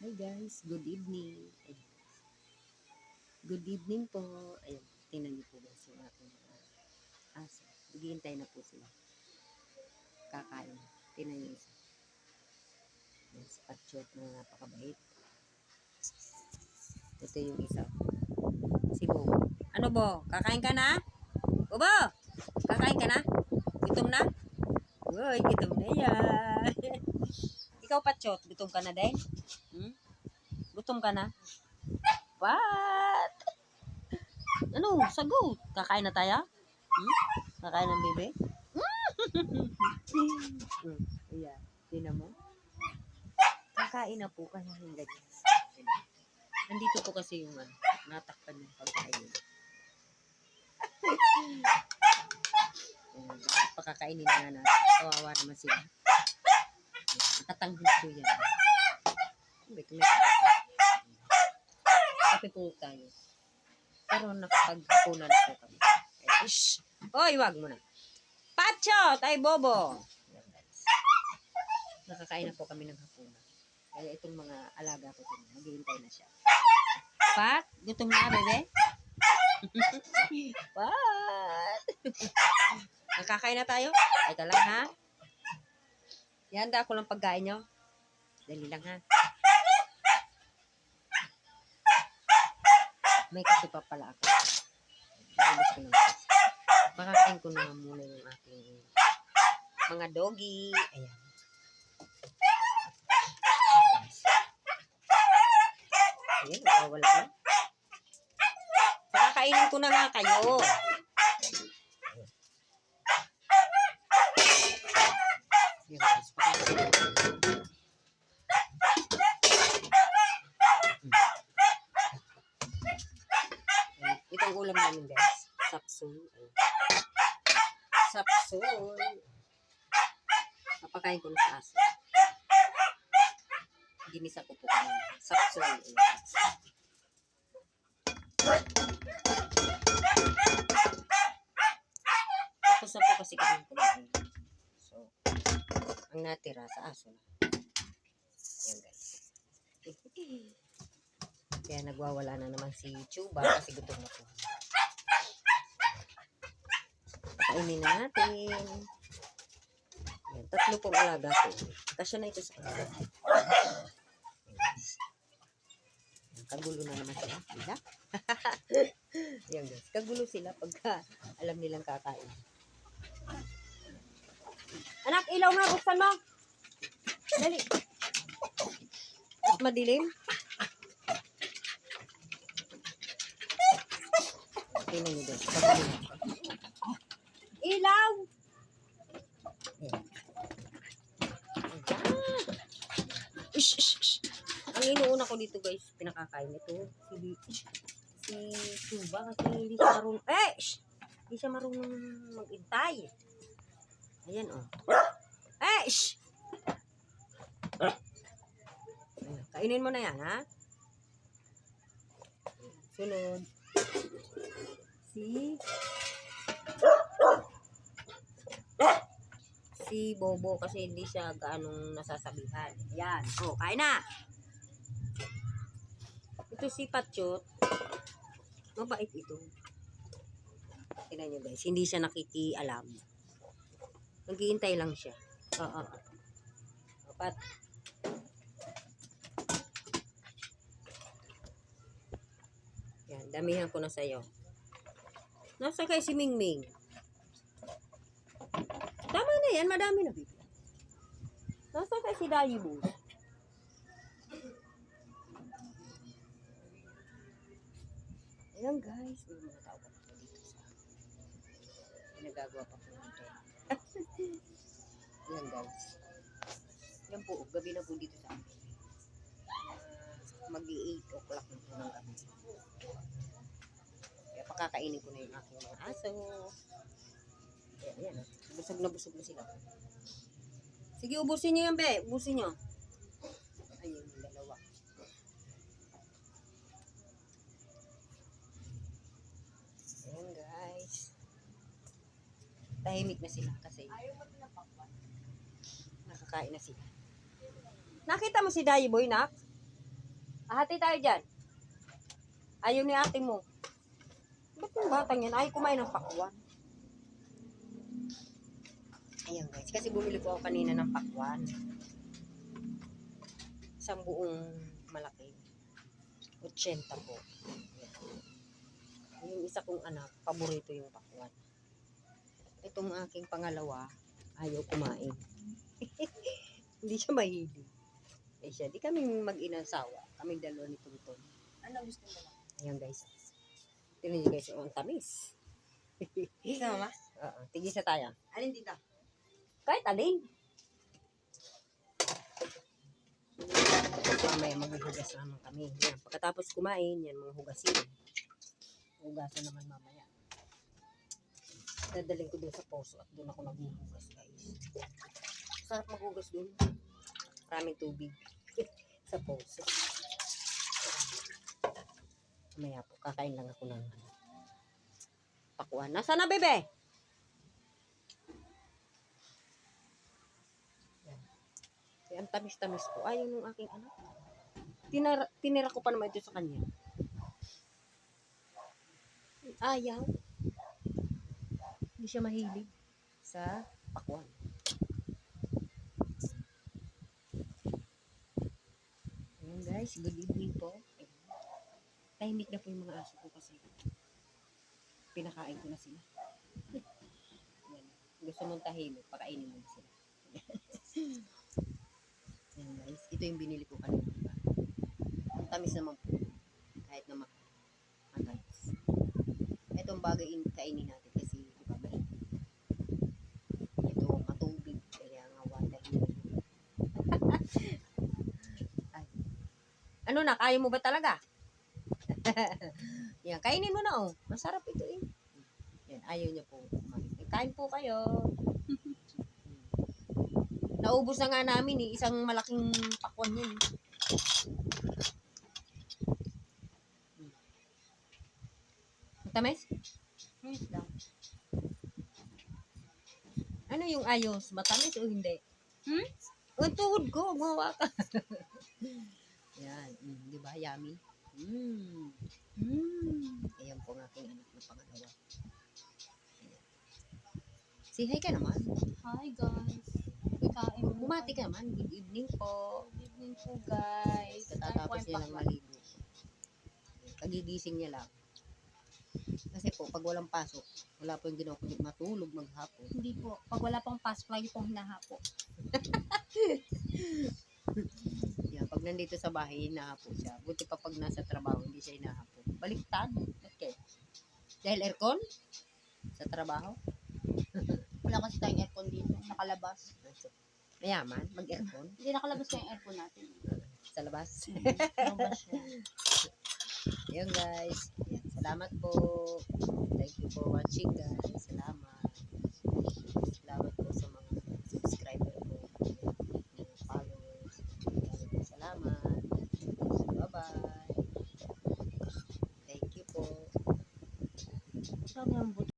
Hi guys, good evening. Good evening po. Ayun, tingnan niyo po guys yung aking mga aso. Naghihintay na po sila. Kakain. Tingnan niyo isa. Yan, si Patsyot na napakabait. Ito yung isa. Si Bobo. Ano Bo? Kakain ka na? Bobo! Kakain ka na? Gutom na? Uy, gutom na yan. Ikaw Patsyot, gutom ka na din? Gutom ka na? What? Ano? Sagot. Kakain na tayo? Kakain ng bebe? Ayan. Tingnan mo. Kakain na po kaya yung ganyan. Nandito po kasi yung natakpan yung pagkain. Pakakainin na nga natin. Kawawa naman sila. Nakatanggol po yan. Kape po tayo. Pero nakapaghapunan na po kami. Shhh! Oy, wag mo na. Patsyot! Ay, Bobo! Nakakain na po kami ng hapunan. Kaya itong mga alaga ko din, maghihintay na siya. Pat, gutom na, bebe? Pat! Nakakain na tayo? Ay, ka lang, ha? Ihanda ko lang pagkain nyo. Dali lang, ha? May kape pa pala ako. Nalabas ko lang. Makakain ko na muna yung aking mga doggy. Ayan. Ayan, nawawala na. Pakakainin ko na nga kayo. Ayan guys, pakakainin ko. Itong ulam namin guys. Sapsul. Sapsul. Napakain ko na sa aso. Ginisa ko po kanina. Sapsul. Tapos na po kasi kami kumain. So, ang natira sa aso na. Ayan guys. Kaya nagwawala na naman si Chuba kasi gutom na po. Pakainin na natin. Ayan, 3 pong alaga po. Kasya na ito sa kanila. Kagulo na naman sila. Diba? Ayan guys. Kagulo sila pagka alam nilang kakain. Anak, ilaw nga. Buksan mo. Dali. At madilim. Tingnan nyo guys. Ilaw! Ish, ish, ish. Ang inuuna ko dito guys, pinakakain ito. Si Tuba kasi hindi siya marunong. Hindi siya marunong mag-intay. Ayan oh. Shh! Kainin mo na yan ha. Sunod. Si Bobo kasi hindi siya gaanong nasasabihan. Ayan. Oh, kain na. Ito si Patsyot. Mabait ito. Tingnan nyo guys. Hindi siya nakikialam. Naghihintay lang siya. Oo. Pat. Yan. Damihan ko na sa'yo. Nasa kay si Mingming. Tama na yan. Madami na bigla. Nasa kay si Dayibo. Ayan guys. May mga tawag ko dito sa nagagawa pa po nito. Ayan guys. Yan po. Gabi na po dito sa amin. Mag-8 o'clock na po ng gabi. Kaya pakakainin ko na yung aking mga aso. Ayan. Busog na sila. Sige, ubusin nyo yan, be. Ubusin nyo. Ayun, yung dalawa. Ayan, guys. Tahimik na sila kasi nakakain na sila. Nakita mo si Dayi Boy, nak? Hati tayo dyan. Ayaw ni ate mo. Ba't yung batang yan? Ayaw kumain ng pakwan. Ayan guys, kasi bumili ko ako kanina ng pakwan. Isang buong malaki. 80 po. Ayan. Yung isa kong anak, paborito yung pakwan. Itong aking pangalawa, ayaw kumain. Hindi siya mahilig. Eh siya, di kami mag-inasawa. Kaming dalawa ni Tonton. Ano gusto mo lang? Ayan guys. Tignan niyo guys, ang tamis. Isa mama? Oo, tigisa tayo. Alin dito? Kahit alin. Mamaya maghuhugas naman kami. Yan. Pagkatapos kumain, yan mga hugasin. Hugasan naman mamaya. Dadaling ko doon sa poso at doon ako naghuhugas guys. Sarap maghugas doon. Maraming tubig sa poso. Mamaya po, kakain lang ako ng pakuan. Nasaan na bebe? Ang tamis-tamis ko. Ayaw nung aking anak. Tinira ko pa naman ito sa kanya. Ayaw. Hindi siya mahilig sa pakwan. Ayan guys, good evening po. Tahimik na po yung mga aso ko kasi pinakain ko na sila. Ayan. Gusto mong tahimik, pakainin mo sila. Ayan guys, ito yung binili ko kanina. Diba? Ang tamis naman po. Kahit na matamis. Itong bagay kainin natin kasi diba mainit. Ito matubig. Kaya nga water healing. Ay. Ano na, kaya mo ba talaga? Yan, kainin mo na oh. Masarap ito eh. Yan, ayaw niya po kumain. Kain po kayo. Naubos na nga namin eh. Isang malaking pakwan yan. Matamis? Yes lang. Ano yung ayos? Matamis o hindi? Ang tuhod ko. Gumawa ka. Yan. Di ba? Yummy. Ayan po ang aking anak na pangalawa. Ayan. Say hi ka naman. Hi guys. Kain mo. Bumati ka naman. Good evening po. Good evening po guys. Katatapos niya ng maligo. Kagigising niya lang. Kasi po, pag walang pasok, wala po yung ginawa kundi matulog maghapon. Hindi po. Pag wala pang pasok, lagi pong hinahapo. Yan, pag nandito sa bahay, hinahapo siya. Buti pa pag nasa trabaho, hindi siya hinahapo. Baliktad. Okay. Dahil aircon? Sa trabaho? Wala kasi tayong aircon dito. Nakalabas. Mayaman, mag-aircon. Hindi nakalabas na yung aircon natin. Sa labas. Lumabas siya. Yun guys. Yan, salamat po. Thank you for watching guys. Salamat. Salamat po sa mga subscriber ko. Mga followers. Salamat. Bye-bye. Thank you po. Sabi ng